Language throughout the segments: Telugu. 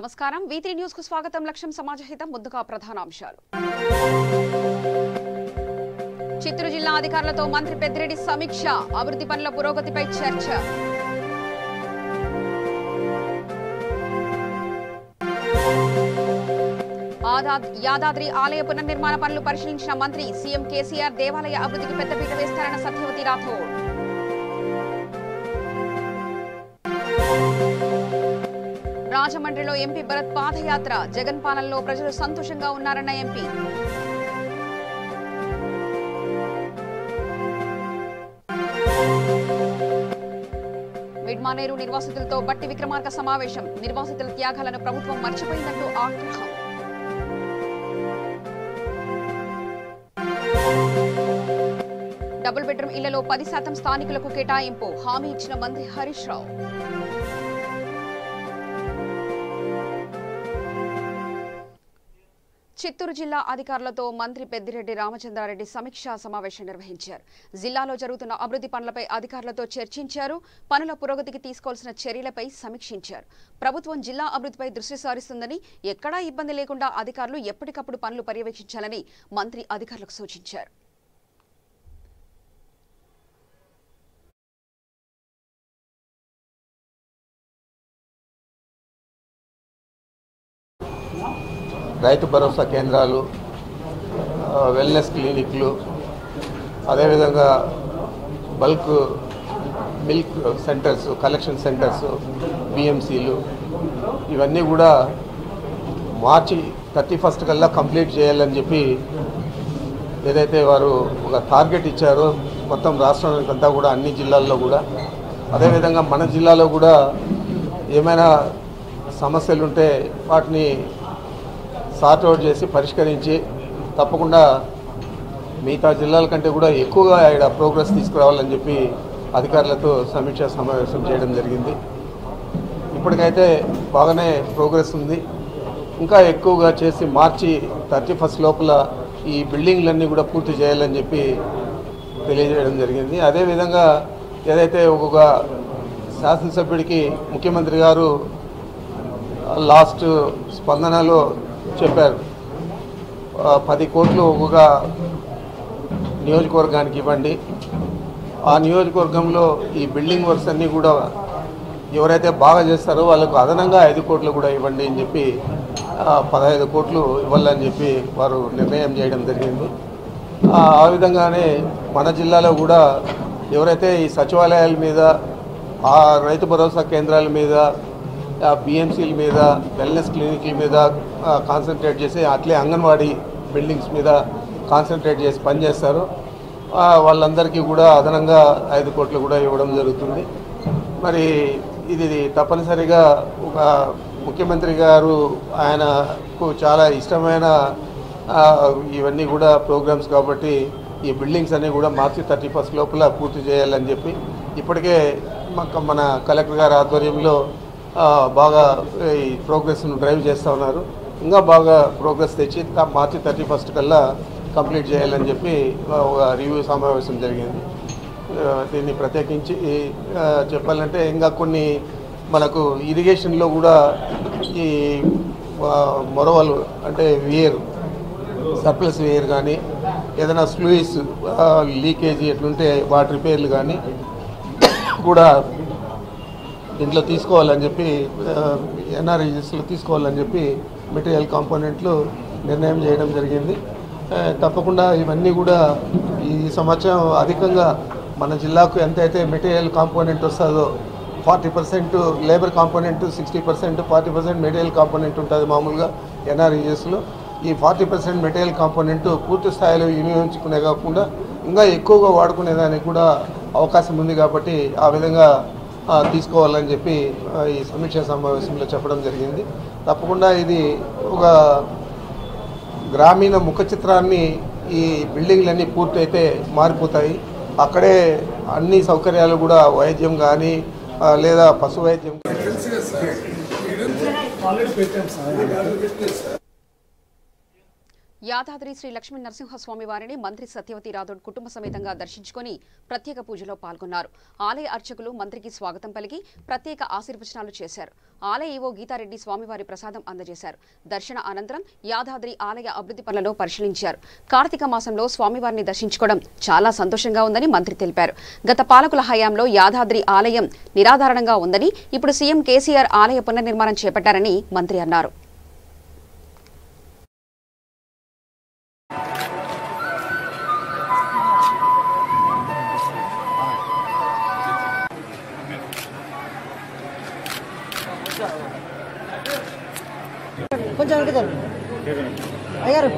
నమస్కారం V3 న్యూస్ కు స్వాగతం లక్ష్యం సమాజహితం ముందుగా ప్రధానాంశాలు చిత్తూరు జిల్లా అధికారులతో మంత్రి పెద్దిరెడ్డి సమీక్ష అభివృద్ధి పనుల పురోగతిపై చర్చ యాదాద్రి ఆలయ పునర్నిర్మాణ పనులు పరిశీలించిన మంత్రి సీఎం కేసీఆర్ దేవాలయ అభివృద్ధికి పెద్దపీట వేస్తారన్న సత్యవతి రాథోడ్ రాజమండ్రిలో ఎంపీ భరత్ పాదయాత్ర జగన్ పాలనలో ప్రజలు సంతోషంగా ఉన్నారన్న ఎంపీ మిడ్మానేరు నిర్వాసితులతో బట్టి విక్రమార్క సమావేశం నిర్వాసితుల త్యాగాలను ప్రభుత్వం మర్చిపోయిందంటూ ఆగ్రహం డబుల్ బెడ్రూమ్ ఇళ్లలో 10% స్థానికులకు కేటాయింపు హామీ ఇచ్చిన మంత్రి హరీష్ రావు చిత్తూరు జిల్లా అధికారులతో మంత్రి పెద్దిరెడ్డి రామచంద్రారెడ్డి సమీక్షా సమావేశం నిర్వహించారు. జిల్లాలో జరుగుతున్న అభివృద్ధి పనులపై అధికారులతో చర్చించారు. పనుల పురోగతికి తీసుకోవాల్సిన చర్యలపై సమీక్షించారు. ప్రభుత్వం జిల్లా అభివృద్ధిపై దృష్టి సారిస్తుందని, ఎక్కడా ఇబ్బంది లేకుండా అధికారులు ఎప్పటికప్పుడు పనులు పర్యవేక్షించాలని మంత్రి అధికారులకు సూచించారు. రైతు భరోసా కేంద్రాలు, వెల్నెస్ క్లినిక్లు, అదేవిధంగా bulk milk centres, collection centres, బిఎంసీలు ఇవన్నీ కూడా మార్చి 31 కల్లా కంప్లీట్ చేయాలని చెప్పి ఏదైతే వారు ఒక టార్గెట్ ఇచ్చారో మొత్తం రాష్ట్రానికి అంతా కూడా అన్ని జిల్లాల్లో కూడా, అదేవిధంగా మన జిల్లాలో కూడా ఏమైనా సమస్యలు ఉంటే వాటిని సార్ట్అవుట్ చేసి పరిష్కరించి తప్పకుండా మిగతా జిల్లాల కంటే కూడా ఎక్కువగా ఇక్కడ ప్రోగ్రెస్ తీసుకురావాలని చెప్పి అధికారులతో సమీక్షా సమావేశం చేయడం జరిగింది. ఇప్పటికైతే బాగానే ప్రోగ్రెస్ ఉంది. ఇంకా ఎక్కువగా చేసి మార్చి 31 లోపల ఈ బిల్డింగ్లన్నీ కూడా పూర్తి చేయాలని చెప్పి తెలియజేయడం జరిగింది. అదేవిధంగా ఏదైతే ఒక్కొక్క శాసనసభ్యుడికి ముఖ్యమంత్రి గారు లాస్ట్ స్పందనలో చెప్పారు, 10 కోట్లు ఒక్కొక్క నియోజకవర్గానికి ఇవ్వండి, ఆ నియోజకవర్గంలో ఈ బిల్డింగ్ వర్క్స్ అన్నీ కూడా ఎవరైతే బాగా చేస్తారో వాళ్ళకు అదనంగా 5 కోట్లు కూడా ఇవ్వండి అని చెప్పి 15 కోట్లు ఇవ్వాలని చెప్పి వారు నిర్ణయం చేయడం జరిగింది. ఆ విధంగానే మన జిల్లాలో కూడా ఎవరైతే ఈ సచివాలయాల మీద, ఆ రైతు భరోసా కేంద్రాల మీద, బిఎంసీల మీద, వెల్నెస్ క్లినిక్ల మీద కాన్సన్ట్రేట్ చేసి, అట్లే అంగన్వాడీ బిల్డింగ్స్ మీద కాన్సన్ట్రేట్ చేసి పనిచేస్తారు, వాళ్ళందరికీ కూడా అదనంగా 5 కోట్లు కూడా ఇవ్వడం జరుగుతుంది. మరి ఇది తప్పనిసరిగా ఒక ముఖ్యమంత్రి గారు ఆయనకు చాలా ఇష్టమైన ఇవన్నీ కూడా ప్రోగ్రామ్స్ కాబట్టి ఈ బిల్డింగ్స్ అన్నీ కూడా మార్చి 31 లోపల పూర్తి చేయాలని చెప్పి ఇప్పటికే మన కలెక్టర్ గారి ఆధ్వర్యంలో బాగా ఈ ప్రోగ్రెస్ను డ్రైవ్ చేస్తూ ఉన్నారు. ఇంకా బాగా ప్రోగ్రెస్ తెచ్చి మార్చి 31 కల్లా కంప్లీట్ చేయాలని చెప్పి ఒక రివ్యూ సమావేశం జరిగింది. దీన్ని ప్రత్యేకించి చెప్పాలంటే ఇంకా కొన్ని మనకు ఇరిగేషన్లో కూడా ఈ మొరవలు అంటే వేర్, సర్ప్లస్ వేర్ కానీ, ఏదైనా స్లూయిస్ లీకేజీ ఎట్లుంటే వాటి రిపేర్లు కానీ కూడా దీంట్లో తీసుకోవాలని చెప్పి, ఎన్ఆర్ఈజెస్లో తీసుకోవాలని చెప్పి మెటీరియల్ కాంపోనెంట్లు నిర్ణయం చేయడం జరిగింది. తప్పకుండా ఇవన్నీ కూడా ఈ సంవత్సరం అధికంగా మన జిల్లాకు ఎంతైతే మెటీరియల్ కాంపోనెంట్ వస్తుందో 40% లేబర్ కాంపోనెంట్, 60%, 40% మెటీరియల్ కాంపోనెంట్ ఉంటుంది మామూలుగా ఎన్ఆర్ఈజెస్లో. ఈ 40% మెటీరియల్ కాంపోనెంట్ పూర్తి స్థాయిలో వినియోగించుకునే కాకుండా ఇంకా ఎక్కువగా వాడుకునేదానికి కూడా అవకాశం ఉంది కాబట్టి ఆ విధంగా తీసుకోవాలని చెప్పి ఈ సమీక్షా సమావేశంలో చెప్పడం జరిగింది. తప్పకుండా ఇది ఒక గ్రామీణ ముఖ చిత్రాన్ని ఈ బిల్డింగ్లన్నీ పూర్తయితే మారిపోతాయి. అక్కడే అన్ని సౌకర్యాలు కూడా వైద్యం కానీ లేదా పశు వైద్యం యాదాద్రి శ్రీ లక్ష్మీ నరసింహస్వామి వారిని మంత్రి సత్యవతి రాథోడ్ కుటుంబ సమేతంగా దర్శించుకుని ప్రత్యేక పూజలో పాల్గొన్నారు. ఆలయ అర్చకులు మంత్రికి స్వాగతం పలికి ప్రత్యేక ఆశీర్వచనాలు చేశారు. ఆలయ ఈవో గీతారెడ్డి స్వామివారి ప్రసాదం అందజేశారు. దర్శన అనంతరం యాదాద్రి ఆలయ అభివృద్ధి పనులను పరిశీలించారు. కార్తీక మాసంలో స్వామివారిని దర్శించుకోవడం చాలా సంతోషంగా ఉందని మంత్రి తెలిపారు. గత పాలకుల హయాంలో యాదాద్రి ఆలయం నిరాధారణంగా ఉందని, ఇప్పుడు సీఎం కేసీఆర్ ఆలయ పునర్నిర్మాణం చేపట్టారని మంత్రి అన్నారు. కొంచెం వెనకదారు అయ్యారు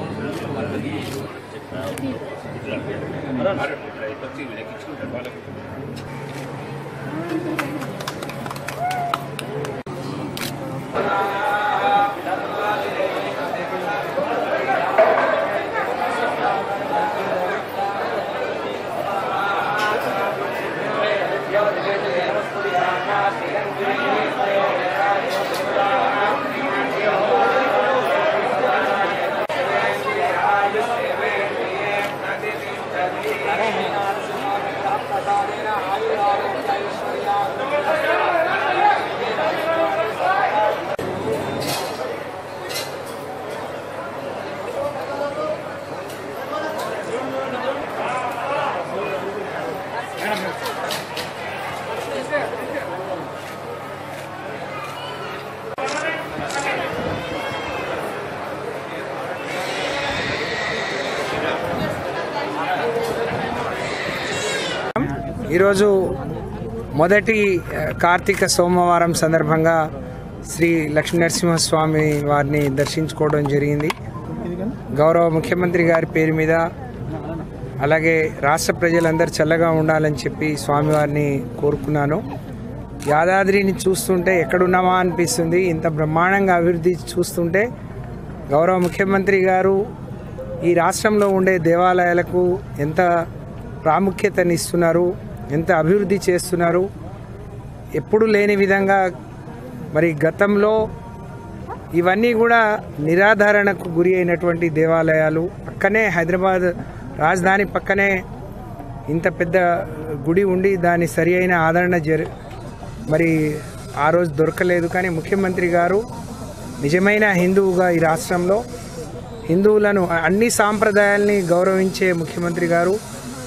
ఈరోజు మొదటి కార్తీక సోమవారం సందర్భంగా శ్రీ లక్ష్మీ నరసింహస్వామి వారిని దర్శించుకోవడం జరిగింది. గౌరవ ముఖ్యమంత్రి గారి పేరు మీద అలాగే రాష్ట్ర ప్రజలందరూ చల్లగా ఉండాలని చెప్పి స్వామివారిని కోరుకున్నాను. యాదాద్రిని చూస్తుంటే ఎక్కడున్నామా అనిపిస్తుంది. ఇంత బ్రహ్మాండంగా అభివృద్ధి చూస్తుంటే గౌరవ ముఖ్యమంత్రి గారు ఈ రాష్ట్రంలో ఉండే దేవాలయాలకు ఎంత ప్రాముఖ్యతనిస్తున్నారు, ఎంత అభివృద్ధి చేస్తున్నారు. ఎప్పుడు లేని విధంగా మరి గతంలో ఇవన్నీ కూడా నిరాధారణకు గురి అయినటువంటి దేవాలయాలు, పక్కనే హైదరాబాద్ రాజధాని పక్కనే ఇంత పెద్ద గుడి ఉండి దాని సరి అయిన ఆదరణ మరి ఆ రోజు దొరకలేదు. కానీ ముఖ్యమంత్రి గారు నిజమైన హిందువుగా ఈ రాష్ట్రంలో హిందువులను అన్ని సాంప్రదాయాల్ని గౌరవించే ముఖ్యమంత్రి గారు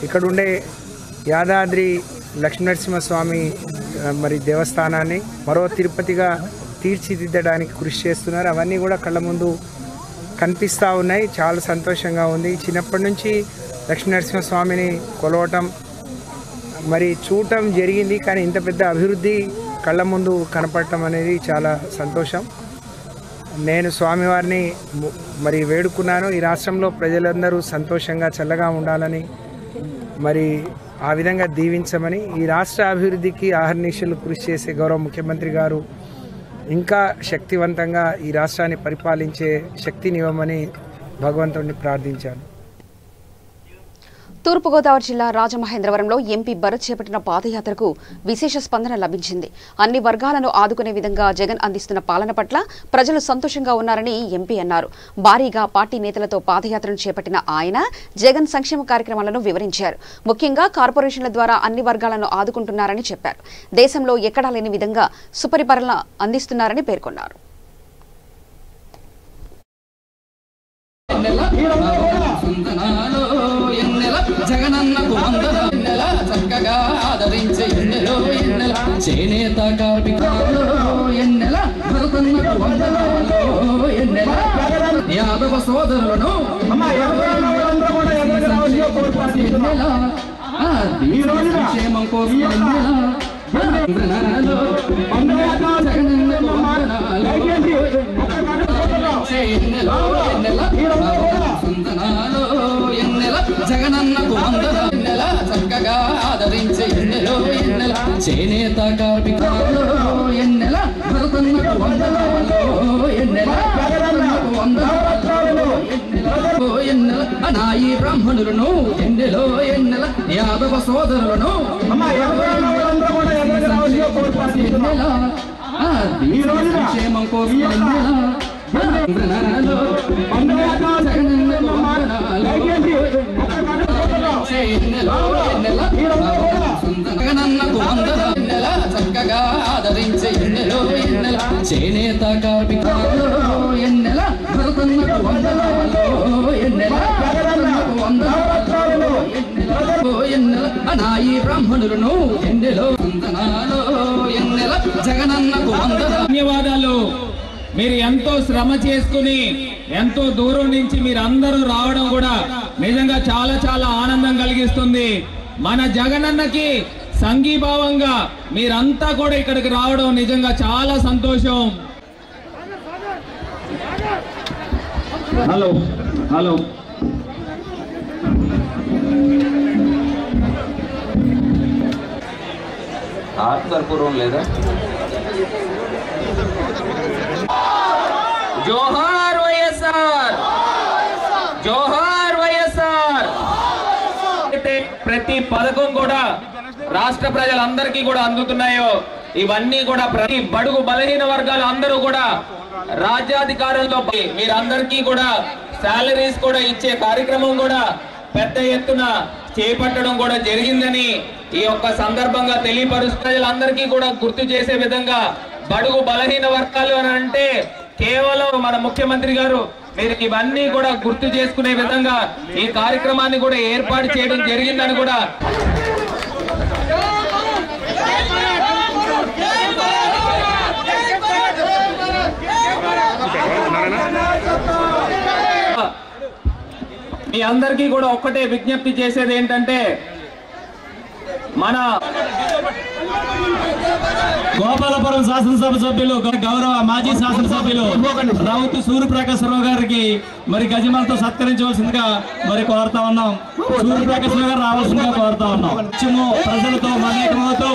ఇక్కడ ఉండే యాదాద్రి లక్ష్మీనరసింహస్వామి మరి దేవస్థానాన్ని మరో తిరుపతిగా తీర్చిదిద్దడానికి కృషి చేస్తున్నారు. అవన్నీ కూడా కళ్ళ ముందు కనిపిస్తూ ఉన్నాయి. చాలా సంతోషంగా ఉంది. చిన్నప్పటి నుంచి లక్ష్మీనరసింహస్వామిని కొలవటం మరి చూడటం జరిగింది. కానీ ఇంత పెద్ద అభివృద్ధి కళ్ళ ముందు కనపడటం అనేది చాలా సంతోషం. నేను స్వామివారిని మరి వేడుకున్నాను. ఈ రాష్ట్రంలో ప్రజలందరూ సంతోషంగా చల్లగా ఉండాలని, మరి ఆ విధంగా దీవించమని, ఈ రాష్ట్ర అభివృద్ధికి అహర్నిశలు కృషి చేసే గౌరవ ముఖ్యమంత్రి గారు ఇంకా శక్తివంతంగా ఈ రాష్ట్రాన్ని పరిపాలించే శక్తినివ్వమని భగవంతుడిని ప్రార్థించాను. తూర్పుగోదావరి జిల్లా రాజమహేంద్రవరంలో ఎంపీ భరత్ చేపట్టిన పాదయాత్రకు విశేష స్పందన లభించింది. అన్ని వర్గాలను ఆదుకునే విధంగా జగన్ అందిస్తున్న పాలన పట్ల ప్రజలు సంతోషంగా ఉన్నారని ఎంపీ అన్నారు. భారీగా పార్టీ నేతలతో పాదయాత్రను చేపట్టిన ఆయన జగన్ సంక్షేమ కార్యక్రమాలను వివరించారు. ముఖ్యంగా కార్పొరేషన్ల ద్వారా అన్ని వర్గాలను ఆదుకుంటున్నారని చెప్పారు. దేశంలో ఎక్కడా లేని విధంగా సుపరిపాలన అందిస్తున్నారని పేర్కొన్నారు. జగనన్నకు వందనాల చక్కగా ఆదరించే ఎన్నెలో ఎన్నెల చేనేత కార్మికులు ఎన్నెల భరతన్నకు వందనాలు ఎన్నెల యాదవ సోదరులను సంక్షేమం కోసం ఎన్నెల జగనన్నకు వందనాలు ఎన్నెల జగనన్నకు వందనాల చక్కగా ఆదరించే ఎన్నెలో ఎన్నెల చేనేత కార్మికులు ఎన్నెల భరతన్నకు వందనాలు ఎన్నెల వందనాలు ఎన్నెల అనాయి బ్రాహ్మణులను ఎన్నెలో ఎన్నెల యాదవ సోదరులను ఎన్నెల సంక్షేమం కోసం ఎన్నెల జగనన్నకు ఎన్నెలో ఎన్నెల జగనన్నకు వందనాలు ఎన్నెల చక్కగా ఆదరించే ఎన్నెలో ఎన్నెల చేనేత కార్మికులు ఎన్నెల భరతన్నకు వందనాలు ఎన్నెల జగనన్నకు వందనాలు ఎన్నెల అనాయి బ్రాహ్మణులను ఎన్నెలో వందనాలు ఎన్నెల జగనన్నకు వందనాలు. ధన్యవాదాలు. మీరు ఎంతో శ్రమ చేసుకుని ఎంతో దూరం నుంచి మీరు అందరూ రావడం కూడా నిజంగా చాలా చాలా ఆనందం కలిగిస్తుంది. మన జగనన్నకి సంఘీభావంగా మీరంతా కూడా ఇక్కడికి రావడం నిజంగా చాలా సంతోషం. హలో హలో కర్పూరం లేదా? జోహార్ వైఎస్ఆర్, జోహార్ వైఎస్ఆర్. ప్రతి పథకం కూడా రాష్ట్ర ప్రజలందరికీ కూడా అందుతున్నాయో ఇవన్నీ కూడా ప్రతి బడుగు బలహీన వర్గాలు అందరూ కూడా రాజ్యాధికారంలో మీరందరికీ కూడా శాలరీస్ కూడా ఇచ్చే కార్యక్రమం కూడా పెద్ద ఎత్తున చేపట్టడం కూడా జరిగిందని ఈ యొక్క సందర్భంగా తెలియపరుస్తూ ప్రజలందరికీ కూడా గుర్తు చేసే విధంగా బడుగు బలహీన వర్గాలు అని అంటే కేవలం మన ముఖ్యమంత్రి గారు మీరు ఇవన్నీ కూడా గుర్తు చేసుకునే విధంగా ఈ కార్యక్రమాన్ని కూడా ఏర్పాటు చేయడం జరిగిందని కూడా మీ అందరికీ కూడా ఒక్కటే విజ్ఞప్తి చేసేది ఏంటంటే మన గోపాలపురం శాసనసభ సభ్యులు గౌరవ మాజీ శాసనసభ్యులు రావుతు సూర్యప్రకాశరావు గారికి మరి గజమాలతో సత్కరించవలసిందిగా మరి కోరుతా ఉన్నాం. సూర్యప్రకాశరావు గారు రావాల్సిందిగా కోరుతా ఉన్నాం. ప్రజలతో మమేకమవుతూ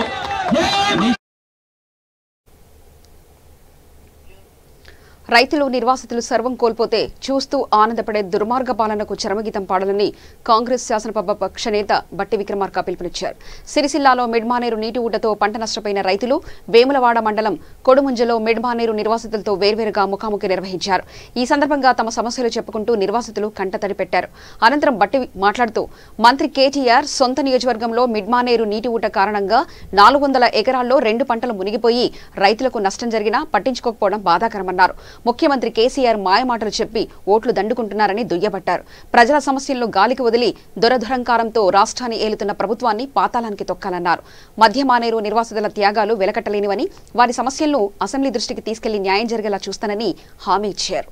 రైతులు నిర్వాసితులు సర్వం కోల్పోతే చూస్తూ ఆనందపడే దుర్మార్గ పాలనకు చరమగీతం పాడాలని కాంగ్రెస్ శాసనసభ పక్ష నేత బట్టి విక్రమార్క పిలుపునిచ్చారు. సిరిసిల్లాలో మిడ్మానేరు నీటి ఊటతో పంట నష్టపోయిన రైతులు వేములవాడ మండలం కొడుముంజలో మిడ్మానేరు నిర్వాసితులతో వేర్వేరుగా ముఖాముఖి నిర్వహించారు. ఈ సందర్భంగా తమ సమస్యలు చెప్పుకుంటూ నిర్వాసితులు కంటతడి పెట్టారు. అనంతరం బట్టి మాట్లాడుతూ మంత్రి కేటీఆర్ సొంత నియోజకవర్గంలో మిడ్మానేరు నీటి ఊట కారణంగా 400 ఎకరాల్లో 2 పంటలు మునిగిపోయి రైతులకు నష్టం జరిగినా పట్టించుకోకపోవడం బాధాకరమన్నారు. ముఖ్యమంత్రి కేసీఆర్ మాయమాటలు చెప్పి ఓట్లు దండుకుంటున్నారని దుయ్యబట్టారు. ప్రజల సమస్యలను గాలికి వదిలి దురదురంకారంతో రాష్ట్రాన్ని ఏలుతున్న ప్రభుత్వాన్ని పాతాళానికి తొక్కాలన్నారు. మధ్యమానేరు నిర్వాసితుల త్యాగాలు వెలకట్టలేనివని వారి సమస్యలను అసెంబ్లీ దృష్టికి తీసుకెళ్లి న్యాయం జరిగేలా చూస్తానని హామీ ఇచ్చారు.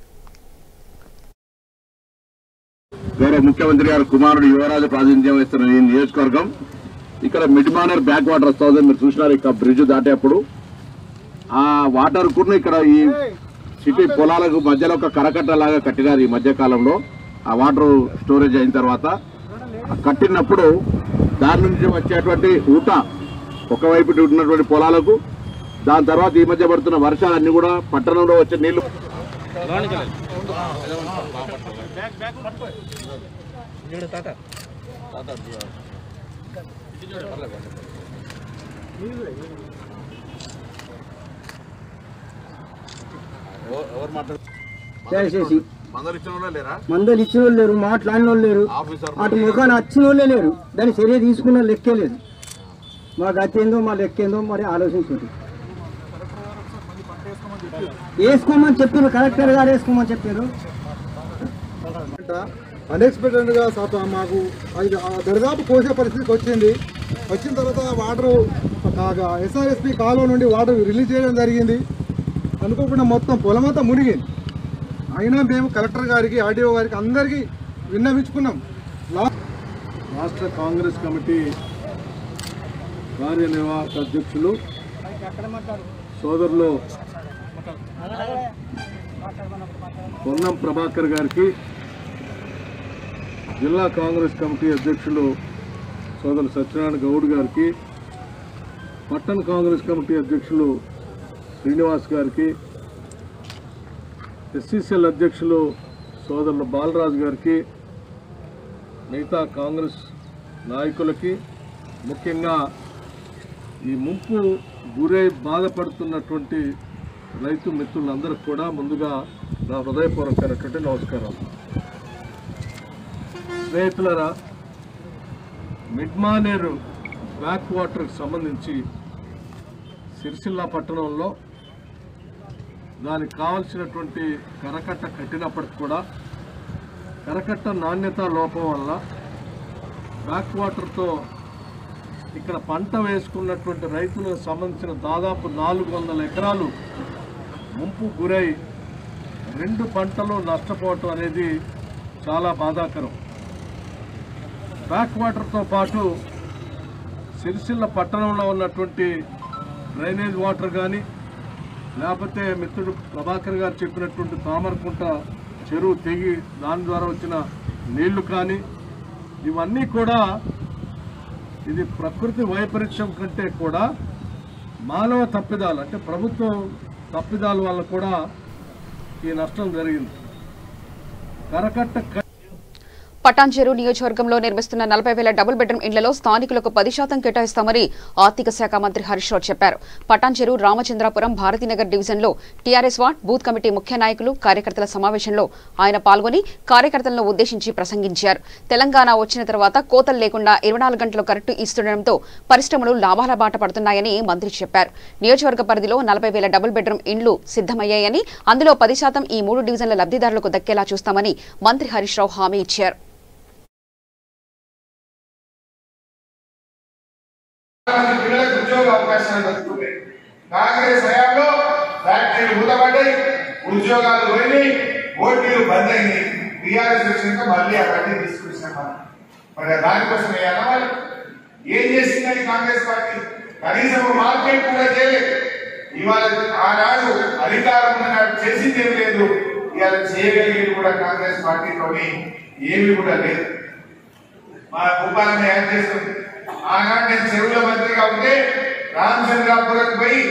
గౌరవ ముఖ్యమంత్రి గారు కుమారుడు యువరాజు ప్రాతినిధ్యం వహిస్తున్న ఈ నియోజకవర్గం ఇక్కడ మిడ్మానేర్ బ్యాక్ వాటర్ వస్తుంది. మీరు చూసినారు ఇక్కడ బ్రిడ్జ్ దాటేప్పుడు ఆ వాటర్ కూడా ఇక్కడ ఈ సిటీ పొలాలకు మధ్యలో ఒక కరకట్ట లాగా కట్టినారు. ఈ మధ్య కాలంలో ఆ వాటర్ స్టోరేజ్ అయిన తర్వాత కట్టినప్పుడు దాని నుంచి వచ్చేటువంటి ఊట ఒకవైపు ఉన్నటువంటి పొలాలకు, దాని తర్వాత ఈ మధ్య పడుతున్న వర్షాలన్నీ కూడా పట్టణంలో వచ్చే నీళ్లు దయచేసి మందలు ఇచ్చిన వాళ్ళు లేరు, మాట్లాడిన వాళ్ళు లేరు, అటు ముఖాన్ని వచ్చిన వాళ్ళే లేరు. దాన్ని చర్య తీసుకున్న లెక్కే లేదు. మా గతేందో మా లెక్కేందో మరి ఆలోచించండి. వేసుకోమని చెప్పారు, కలెక్టర్ గారు వేసుకోమని చెప్పారు. అన్ఎక్స్పెక్టెడ్గా మాకు దరిదాపు కోసే పరిస్థితికి వచ్చిన తర్వాత వాటర్ ఎస్ఆర్ఎస్పి కాలువ నుండి వాటర్ రిలీజ్ చేయడం జరిగింది. అనుకోకుండా మొత్తం పొలమంతా మునిగింది. అయినా మేము కలెక్టర్ గారికి, ఆర్డీఓ గారికి అందరికీ విన్నవించుకున్నాం. రాష్ట్ర కాంగ్రెస్ కమిటీ కార్యనిర్వాహక అధ్యక్షులు సోదరులు పొన్నం ప్రభాకర్ గారికి, జిల్లా కాంగ్రెస్ కమిటీ అధ్యక్షులు సోదరు సత్యనారాయణ గౌడ్ గారికి, పట్టణ కాంగ్రెస్ కమిటీ అధ్యక్షులు శ్రీనివాస్ గారికి, ఎస్సీసీఎల్ అధ్యక్షులు సోదరులు బాలరాజు గారికి, మిగతా కాంగ్రెస్ నాయకులకి, ముఖ్యంగా ఈ ముంపు గురై బాధపడుతున్నటువంటి రైతు మిత్రులందరికీ కూడా ముందుగా నా హృదయపూర్వకమైనటువంటి నమస్కారం. స్నేహితులారా, మిడ్మానేరు బ్యాక్ వాటర్కి సంబంధించి సిరిసిల్ల పట్టణంలో దానికి కావలసినటువంటి కరకట్ట కట్టినప్పటికి కూడా కరకట్ట నాణ్యత లోపం వల్ల బ్యాక్ వాటర్తో ఇక్కడ పంట వేసుకున్నటువంటి రైతులకు సంబంధించిన దాదాపు 400 ఎకరాలు ముంపు గురై 2 పంటలు నష్టపోవటం అనేది చాలా బాధాకరం. బ్యాక్ వాటర్తో పాటు సిరిసిల్ల పట్టణంలో ఉన్నటువంటి డ్రైనేజ్ వాటర్ కానీ లేకపోతే మిత్రుడు ప్రభాకర్ గారు చెప్పినటువంటి తామరకుంట చెరువు తెగి దాని ద్వారా వచ్చిన నీళ్లు కానీ ఇవన్నీ కూడా ఇది ప్రకృతి వైపరీత్యం కంటే కూడా మానవ తప్పిదాలు అంటే ప్రభుత్వం తప్పిదాల వల్ల కూడా ఈ నష్టం జరిగింది. కరకట్ట పటాన్చెరు నియోజకవర్గంలో నిర్మిస్తున్న 40,000 డబుల్ బెడ్రూమ్ ఇండ్లలో స్థానికులకు 10% కేటాయిస్తామని ఆర్థిక శాఖ మంత్రి హరీష్ రావు చెప్పారు. పటాన్చెరు రామచంద్రాపురం భారతీనగర్ డివిజన్లో టీఆర్ఎస్ వార్డ్ బూత్ కమిటీ ముఖ్య నాయకులు కార్యకర్తల సమావేశంలో ఆయన పాల్గొని కార్యకర్తలను ఉద్దేశించి ప్రసంగించారు. తెలంగాణ వచ్చిన తర్వాత కోతలు లేకుండా 24 గంటలు కరెంటు ఇస్తుండటంతో పరిశ్రమలు లాభాల బాట పడుతున్నాయని మంత్రి చెప్పారు. నియోజకవర్గ పరిధిలో 40,000 డబుల్ బెడ్రూమ్ ఇండ్లు సిద్దమయ్యాయని అందులో 10% ఈ 3 డివిజన్ల లబ్ధిదారులకు దక్కేలా చూస్తామని మంత్రి హరీష్ రావు హామీ ఇచ్చారు. పిల్లలకు ఉద్యోగ అవకాశాలు దొరుకుతున్నాయి. కాంగ్రెస్ హయాంలో ఫ్యాక్టరీలు మూతపడ్డాయి, ఉద్యోగాలు పోయినాయి, ఓటీలు బంద్ అయినాయి. టీఆర్ఎస్ వచ్చినాక మళ్ళీ అవన్నీ తీసుకొచ్చినాం. మరి దానికోసం వేయాలా? వాళ్ళు ఏం చేసిందని కాంగ్రెస్ పార్టీ కనీసం మార్కెట్ కూడా చేయలేదు. ఇవాళ ఆనాడు అధికారం ఉన్ననాడు చేసింది ఏం లేదు, ఇవాళ చేయగలిగేది కూడా కాంగ్రెస్ పార్టీలోని ఏమి కూడా లేదు. మా కుటుంబాన్ని ఏం చేస్తుంది? ఆనాడు నేను చెరువుల మంత్రిగా ఉంటే రామచంద్రాపురం పోయి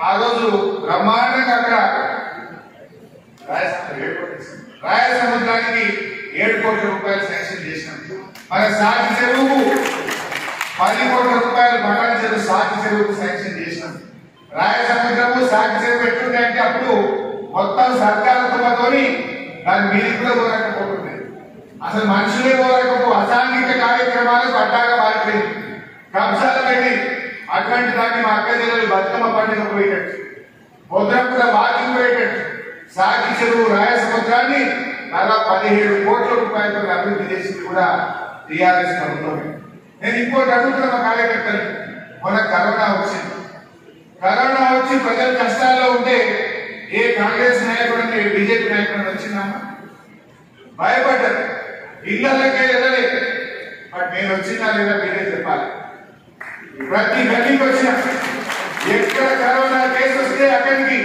ఆ రోజు బ్రహ్మాండంగా అక్కడ రాయసముద్రానికి 7 కోట్ల రూపాయలు శాంక్షన్ చేసినాం. మన సాటి చెరువుకు 10 కోట్ల రూపాయలు పటాన్ చెరువు సాటి చెరువుకు శాంక్షన్ చేసినాం. రాయసముద్రము సాటి చెరువు ఎట్లుంటే అంటే అప్పుడు మొత్తం సర్కారు తుమ్మతోని దాని మీది కూడా పోరాకపోతుంది. అసలు మనుషులే పోరాకపో అసాంఘిక కార్యక్రమాలకు అడ్డాగా మారిపోయింది. కబ్జాలు పెట్టి అటువంటి దాన్ని మా అక్క జిల్లాలు బతుకమ్మ పండుగ పోయేటట్టు, భద్రంపుర వాకింగ్ పోయేటట్టు సాకి చెరువు రాయసముద్రాన్ని 17 కోట్ల రూపాయలతో అభివృద్ధి చేసింది కూడా టీఆర్ఎస్ ప్రభుత్వమే. నేను ఇంకోటి అడుగుతున్న మా కార్యకర్తలు, మొన్న కరోనా వచ్చింది. కరోనా వచ్చి ప్రజలు కష్టాల్లో ఉంటే ఏ కాంగ్రెస్ నాయకుడు ఏ బీజేపీ నాయకుడు వచ్చిందమ్మా? భయపడ్డారు, ఇళ్లకే వెళ్ళలేదు. బట్ నేను వచ్చినా లేదా మీరే చెప్పాలి. ప్రతి గల్లీకి వచ్చిన ఎక్కడ కరోనా కేసు వస్తే అక్కడికి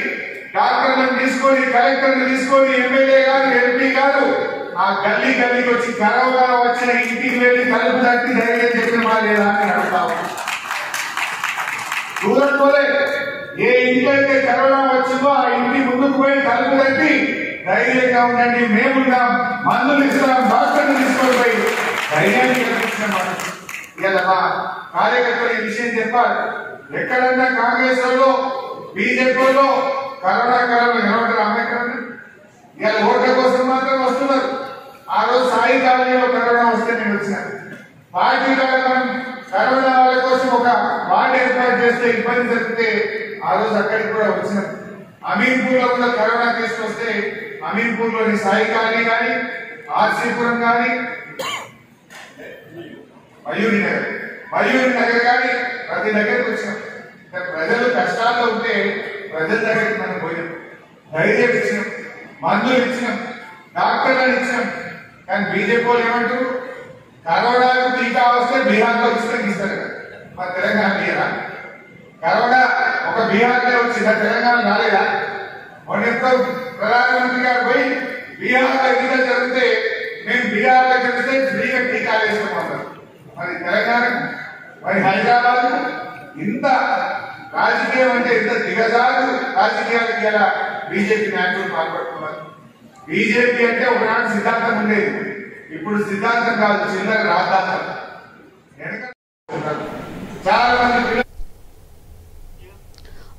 డాక్టర్లను తీసుకొని కలెక్టర్లు తీసుకొని ఎమ్మెల్యే గారు ఎంపీ గారు ఆ గల్లీకి వచ్చి కరోనా వచ్చిన ఇంటికి వెళ్ళి తలుపు తట్టి ధైర్యం చెప్పిన లేదా అని అడుగుతాము. దూరం పోలే, ఏ ఇంటికైతే కరోనా వచ్చిందో ఆ ఇంటి ముందుకు పోయి తలుపు తట్టి ధైర్యంగా ఉండండి, మేమున్నాం, మందులు ఇస్తున్నాం, డాక్టర్లు తీసుకొని పోయి ధైర్యాన్ని కల్పించిన ఇలా మా కార్యకర్తలు ఈ విషయం చెప్పాలి. ఎక్కడన్నా కాంగ్రెస్ లో బీజేపీలో కరోనా నిలబడ్డారు అంబేద్కర్. ఇలా ఓట్ల కోసం మాత్రం వస్తున్నారు. ఆ రోజు సాయి కాలనీలో కరోనా వస్తే నేను వచ్చినాను. పార్టీ మనం కరోనా వాళ్ళ కోసం ఒక వార్డు ఏర్పాటు చేస్తే ఇబ్బంది జరిగితే ఆ రోజు అక్కడికి కూడా వచ్చినాం. అమీన్పూర్ లో కూడా కరోనా కేసు వస్తే అమీన్పూర్ లోని సాయి కాలనీ కానీ ఆర్సీపురం కానీ మయూరి నగర్ కానీ ప్రతి దగ్గరికి వచ్చినాం. ప్రజలు కష్టాల్లో ఉంటే ప్రజల దగ్గరికి మనం పోయినాం, ధైర్యం ఇచ్చినాం, మందులు ఇచ్చినాం, డాక్టర్లను ఇచ్చినాం. కానీ బీజేపీ వాళ్ళు ఏమంటారు? కరోనాకు టీకా వస్తే బీహార్లో ఉచితంగా ఇస్తారు కదా, మన తెలంగాణ ఇయ్యరా? కరోనా ఒక బీహార్లో వచ్చిందా, తెలంగాణ రాలేదా? మొన్న ప్రధానమంత్రి గారు పోయి బీహార్లో ఎన్నికలు జరిగితే మేము బీహార్లో గెలిస్తే ఫ్రీగా టీకాలు వేస్తామన్నారు. మరి తెలంగాణ, మరి హైదరాబాద్ ఇంత రాజకీయం అంటే ఇంత దిగజారు రాజకీయాలకు ఇలా బీజేపీ నాయకులు పాల్పడుతున్నారు. బీజేపీ అంటే ఒకనాడు సిద్ధాంతం ఉండేది, ఇప్పుడు సిద్ధాంతం కాదు, చిల్లర రాద్ధాంతం. చాలా మంది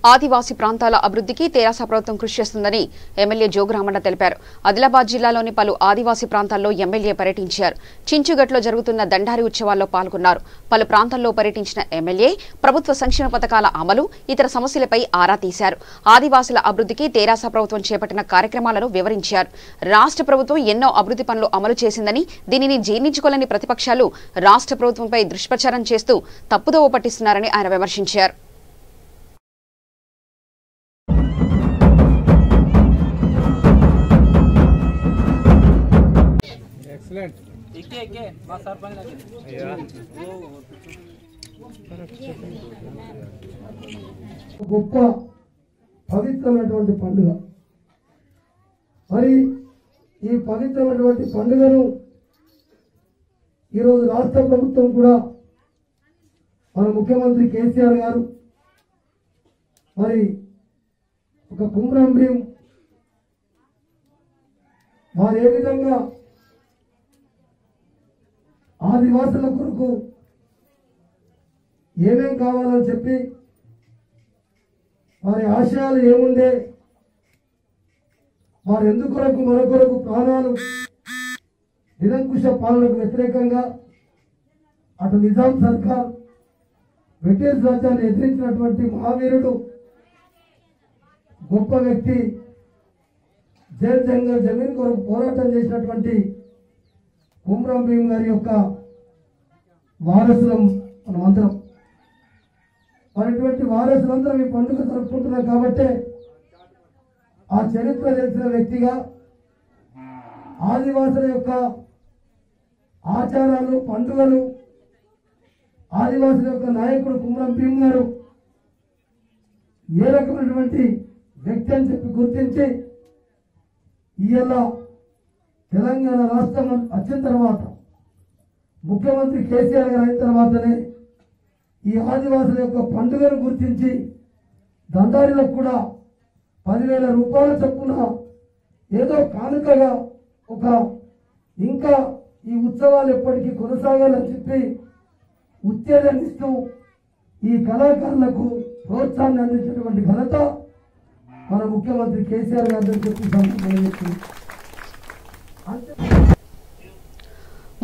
ఆదివాసీ ప్రాంతాల అభివృద్ధికి తెరాస ప్రభుత్వం కృషి చేస్తుందని ఎమ్మెల్యే జోగురామన్న తెలిపారు. ఆదిలాబాద్ జిల్లాలోని పలు ఆదివాసీ ప్రాంతాల్లో ఎమ్మెల్యే పర్యటించారు. చించుగట్లో జరుగుతున్న దండారి ఉత్సవాల్లో పాల్గొన్నారు. పలు ప్రాంతాల్లో పర్యటించిన ఎమ్మెల్యే ప్రభుత్వ సంక్షేమ పథకాల అమలు, ఇతర సమస్యలపై ఆరా తీశారు. ఆదివాసుల అభివృద్ధికి తెరాస ప్రభుత్వం చేపట్టిన కార్యక్రమాలను వివరించారు. రాష్ట్ర ప్రభుత్వం ఎన్నో అభివృద్ధి పనులు అమలు చేసిందని, దీనిని జీర్ణించుకోలేని ప్రతిపక్షాలు రాష్ట్ర ప్రభుత్వంపై దుష్ప్రచారం చేస్తూ తప్పుదోవ పట్టిస్తున్నారని ఆయన విమర్శించారు. గొప్ప పవిత్రమైనటువంటి పండుగ. మరి ఈ పవిత్రమైనటువంటి పండుగను ఈరోజు రాష్ట్ర ప్రభుత్వం కూడా మన ముఖ్యమంత్రి కేసీఆర్ గారు మరి ఒక కుమ్రం భీం వారు ఏ విధంగా ఆదివాసుల కొరకు ఏమేం కావాలని చెప్పి వారి ఆశయాలు ఏముండే, వారు ఎందుకొరకు మన కొరకు ప్రాణాలు నిరంకుశ పాలనకు వ్యతిరేకంగా అటు నిజాం సర్కార్ బ్రిటిష్ రాజ్యాన్ని ఎదిరించినటువంటి మహావీరుడు, గొప్ప వ్యక్తి, జైల్ జంగల్ జమీన్ కొరకు పోరాటం చేసినటువంటి కుమ్రం భీం గారి యొక్క వారసులం మనమందరం. మరిటువంటి వారసులందరం ఈ పండుగ జరుపుకుంటున్నాం కాబట్టి ఆ చరిత్ర తెలిసిన వ్యక్తిగా ఆదివాసుల యొక్క ఆచారాలు, పండుగలు, ఆదివాసుల యొక్క నాయకుడు కుమ్రం భీం గారు ఏ రకమైనటువంటి వ్యక్తి అని చెప్పి గుర్తించి ఇవాళ తెలంగాణ రాష్ట్రం వచ్చిన తర్వాత ముఖ్యమంత్రి కేసీఆర్ గారు అయిన తర్వాతనే ఈ ఆదివాసుల యొక్క పండుగను గుర్తించి దండారీలకు కూడా 10,000 రూపాయల చొప్పున ఏదో కానుకగా ఒక ఇంకా ఈ ఉత్సవాలు ఎప్పటికీ కొనసాగాలని చెప్పి ఉత్తేజాన్ని ఇస్తూ ఈ కళాకారులకు ప్రోత్సాహాన్ని అందించినటువంటి ఘనత మన ముఖ్యమంత్రి కేసీఆర్ గారు చెప్పి సందర్భంగా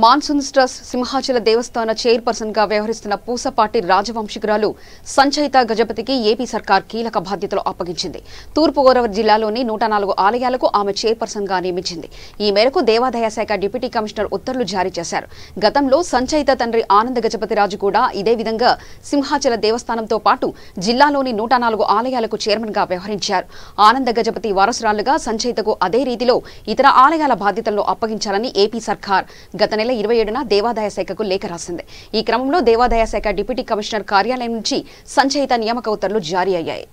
మాన్సూన్ ట్రస్ట్ సింహాచల దేవస్థాన చైర్పర్సన్ గా వ్యవహరిస్తున్న పూసపాటి రాజవంశికురాలు సంచయిత గజపతికి ఏపీ సర్కార్ కీలక బాధ్యతలు అప్పగించింది. తూర్పుగోదావరి జిల్లాలోని 104 ఆలయాలకు ఆమె చైర్పర్సన్ గా నియమించింది. ఈ మేరకు దేవాదాయ శాఖ డిప్యూటీ కమిషనర్ ఉత్తర్వులు జారీ చేశారు. గతంలో సంచయిత తండ్రి ఆనంద గజపతిరాజు కూడా ఇదే విధంగా సింహాచల దేవస్థానంతో పాటు జిల్లాలోని 104 ఆలయాలకు చైర్మన్ గా వ్యవహరించారు. ఆనంద గజపతి వారసురాలుగా సంచయితకు అదే రీతిలో ఇతర ఆలయాల బాధ్యతలను అప్పగించాలని ఏపీ సర్కార్ గత నెల 27న దేవాదాయ శాఖకు లేఖ రాసింది. ఈ క్రమంలో దేవాదాయ శాఖ డిప్యూటీ కమిషనర్ కార్యాలయం నుంచి సంచయిత నియామక ఉత్తర్వులు జారీ అయ్యాయి.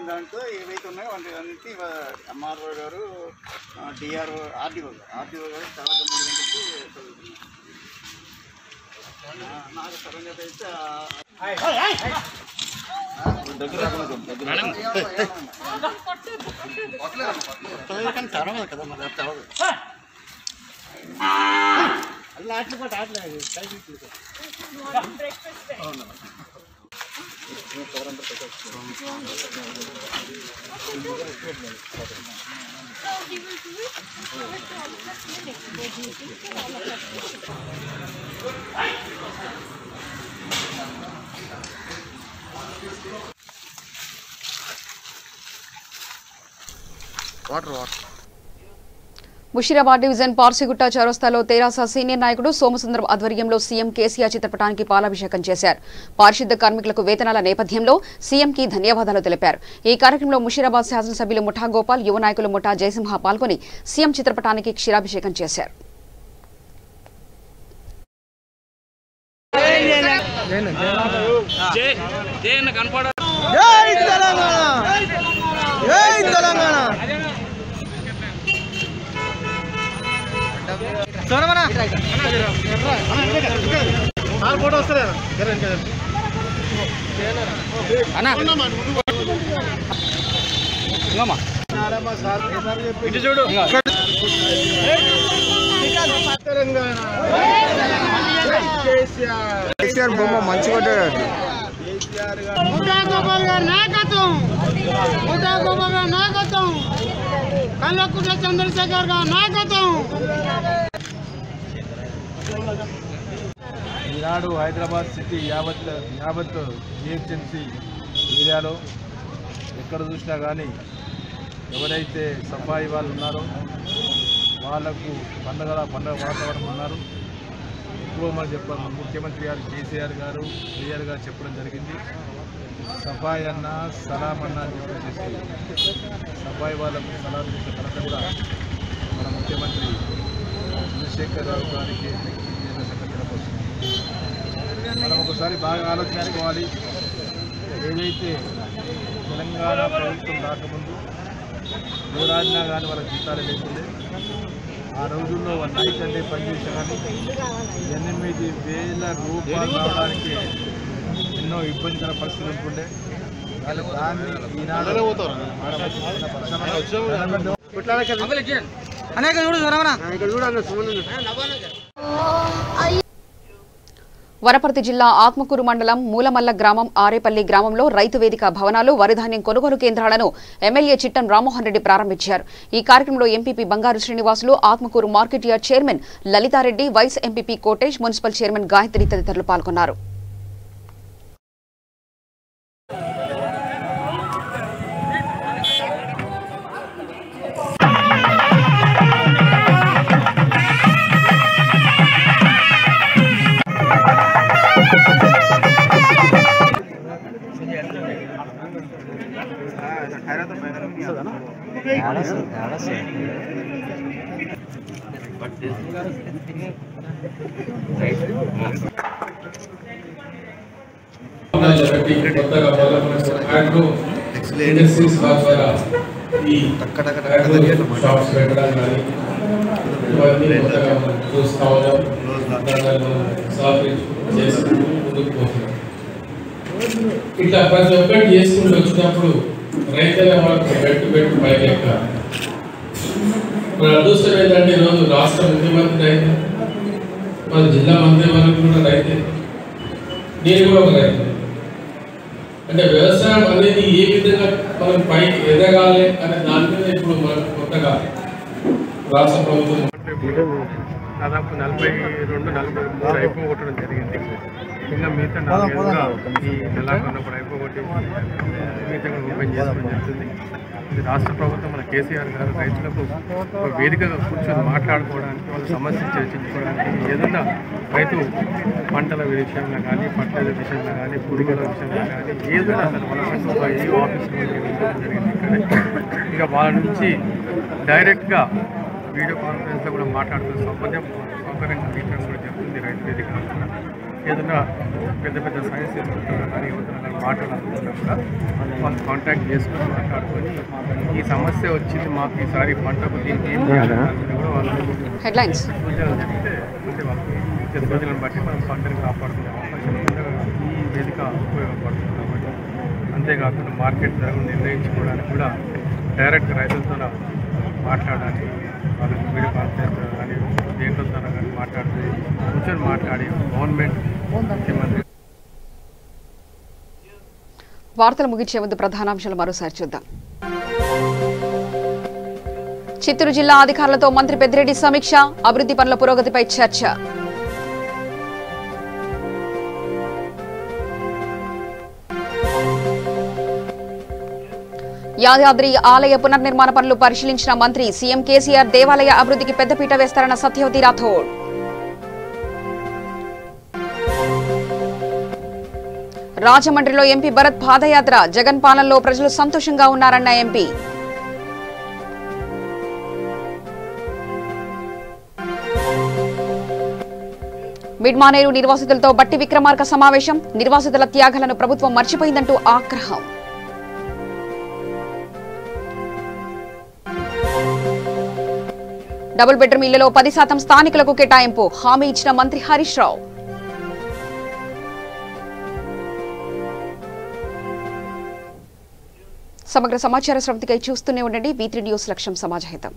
దాంట్లో ఏవైతే ఉన్నాయో వాటి ఎంఆర్ఓ గారు, డిఆర్ఓ, ఆర్డీఓ గారు తర్వాత 3 గంటలకి నాకు సరంగా అయితే కదా మరి తెలదు. అలా ఆటలు ఆటలేదు ముషీరాబాద్ డివిజన్ పార్సిగుట్ట చౌరస్తాలో తెరాస సీనియర్ నాయకుడు సోమసుందరం ఆధ్వర్యంలో సీఎం కేసీఆర్ చిత్రపటానికి పాలాభిషేకం చేశారు. పారిశుద్ధ కార్మికులకు వేతనాల నేపథ్యంలో సీఎంకి ధన్యవాదాలు తెలిపారు. ఈ కార్యక్రమంలో ముషీరాబాద్ శాసనసభ్యులు ముఠా గోపాల్, యువ నాయకులు ముఠా జయసింహ పాల్గొని సీఎం చిత్రపటానికి క్షీరాభిషేకం చేశారు. ఫోటో వస్తలేదు కేసీఆర్ బొమ్మ మంచిగా కల్వకుంట్ల చంద్రశేఖర్ గారి నాయకత్వం. ఈనాడు హైదరాబాద్ సిటీ యావత్ జిహెచ్ఎంసీ ఏరియాలో ఎక్కడ చూసినా కానీ ఎవరైతే సఫాయి వాళ్ళు ఉన్నారో వాళ్లకు పండగ వాతావరణం ఉన్నారు. ఎక్కువ మంది చెప్పారు, ముఖ్యమంత్రి గారు కేసీఆర్ గారు క్లియర్గా చెప్పడం జరిగింది. సఫాయి అన్న సలాం అన్న అని చెప్పేసి సఫాయి వాళ్ళకు సలాం చేసిన తర్వాత కూడా మన ముఖ్యమంత్రి చంద్రశేఖర్ రావు గారికి కేంద్ర సెక్రటరీ కోసం మనం ఒకసారి బాగా ఆలోచించుకోవాలి. ఏదైతే తెలంగాణ ప్రభుత్వం రాకముందు ఎవరాడినా కానీ వాళ్ళకి జీతాలు లేకుండే, ఆ రోజుల్లో వాళ్ళు నైట్ అంటే పనిచేసా కానీ 8,000 రూపాయలు రావడానికి ఎన్నో ఇబ్బందికర పరిస్థితులు ఉంటుండే. దాన్ని ఈనాడు వనపర్తి జిల్లా ఆత్మకూరు మండలం మూలమల్ల గ్రామం ఆరేపల్లి గ్రామంలో రైతు వేదిక భవనాలు వరిధాన్యం కొనుగోలు కేంద్రాలను ఎమ్మెల్యే చిట్టం రామ్మోహన్ రెడ్డి ప్రారంభించారు. ఈ కార్యక్రమంలో MPP Bangaru Srinivasulu, Atmakur market yard chairman Lalitha Reddy, vice MPP Kotesh, municipal chairman Gayatri తదితరులు పాల్గొన్నారు. ఇట్లా ప్రతి ఒక్కటి చేసుకుంటూ వచ్చినప్పుడు రైతుల వాళ్ళకి పెట్టు పైకి ఎక్కాలి. మన అదృష్టం ఏంటంటే ఈరోజు రాష్ట్ర ముఖ్యమంత్రి రైతు, మన జిల్లా మంత్రి వరకు కూడా రైతే, నేను కూడా ఒక రైతు. అంటే వ్యవసాయం అనేది ఏ విధంగా మనం పైకి ఎదగాలి అనే దాని మీద ఇప్పుడు మనం కొత్తగా రాష్ట్ర ప్రభుత్వం దాదాపు 42-43 అయిపోగొట్టడం జరిగింది. ఇంకా మిగతా 4 ఈ నెలాకొన్నప్పుడు అయిపోగొట్టి మిగతా ఓపెన్ చేసుకోవడం జరుగుతుంది. ఇది రాష్ట్ర ప్రభుత్వం మన కేసీఆర్ గారు రైతులకు ఒక వేదికగా కూర్చొని మాట్లాడుకోవడానికి, వాళ్ళ సమస్యలు చర్చించుకోవడానికి, ఏదైనా రైతు పంటల విషయంలో కానీ, పట్టల విషయంలో కానీ, పురుగుల విషయంలో కానీ ఏదైనా అసలు మనకంటూ ఒక ఏ ఆఫీసులో జరిగింది. ఇక వాళ్ళ నుంచి డైరెక్ట్గా వీడియో కాన్ఫరెన్స్లో కూడా మాట్లాడుతున్న సౌకర్యంగా మీటింగ్ కూడా జరుగుతుంది. రైతు వేదిక ఏదైనా పెద్ద పెద్ద సైన్స్ ఇన్స్టిట్యూట్లో కానీ యువతలో కానీ మాట్లాడాలనుకున్నా కూడా వాళ్ళు కాంటాక్ట్ చేసుకుని మాట్లాడుకొని ఈ సమస్య వచ్చింది మాకు ఈసారి పంటకు దీనికి ఏం చేయాలని కూడా వాళ్ళు సూచనలు చెప్తే అంటే వాళ్ళకి రోజులను బట్టి మనం పంటను కాపాడుకునే అవకాశం ఈ వేదిక ఉపయోగపడుతుంది. కాబట్టి అంతేకాకుండా మార్కెట్ ధరను నిర్ణయించుకోవడానికి కూడా డైరెక్ట్ రైతులతో మాట్లాడాలి. వాళ్ళకి వీడియో కాన్ఫరెన్స్ కానీ దేంట్లో ద్వారా కానీ కూర్చొని మాట్లాడి గవర్నమెంట్ ముఖ్యమంత్రి. వార్తలు ముగించే ముందు ప్రధానాంశాలు మరోసారి చూద్దాం. చిత్తూరు జిల్లా అధికారులతో మంత్రి పెద్దిరెడ్డి సమీక్ష, అభివృద్ధి పనుల పురోగతిపై చర్చ. యాదాద్రి ఆలయ పునర్నిర్మాణ పనులు పరిశీలించిన మంత్రి, సీఎం కేసీఆర్ దేవాలయ అభివృద్ధికి పెద్దపీట వేస్తారన్న సత్యవతి రాథోడ్. రాజమండ్రిలో ఎంపీ భరత్ పాదయాత్ర, జగన్ పాలనలో ప్రజలు సంతోషంగా ఉన్నారన్న ఎంపీ. మిడ్మానేరు నిర్వాసితులతో బట్టి విక్రమార్క సమావేశం, నిర్వాసితుల త్యాగాలను ప్రభుత్వం మర్చిపోయిందంటూ ఆగ్రహం. డబుల్ బెడ్రూమ్ ఇళ్లలో 10% స్థానికులకు కేటాయింపు, హామీ ఇచ్చిన మంత్రి హరీష్ రావు. సమగ్ర సమాచార స్రవంతికై చూస్తూనే ఉండండి V3 న్యూస్ లక్ష్యం సమాజహితం.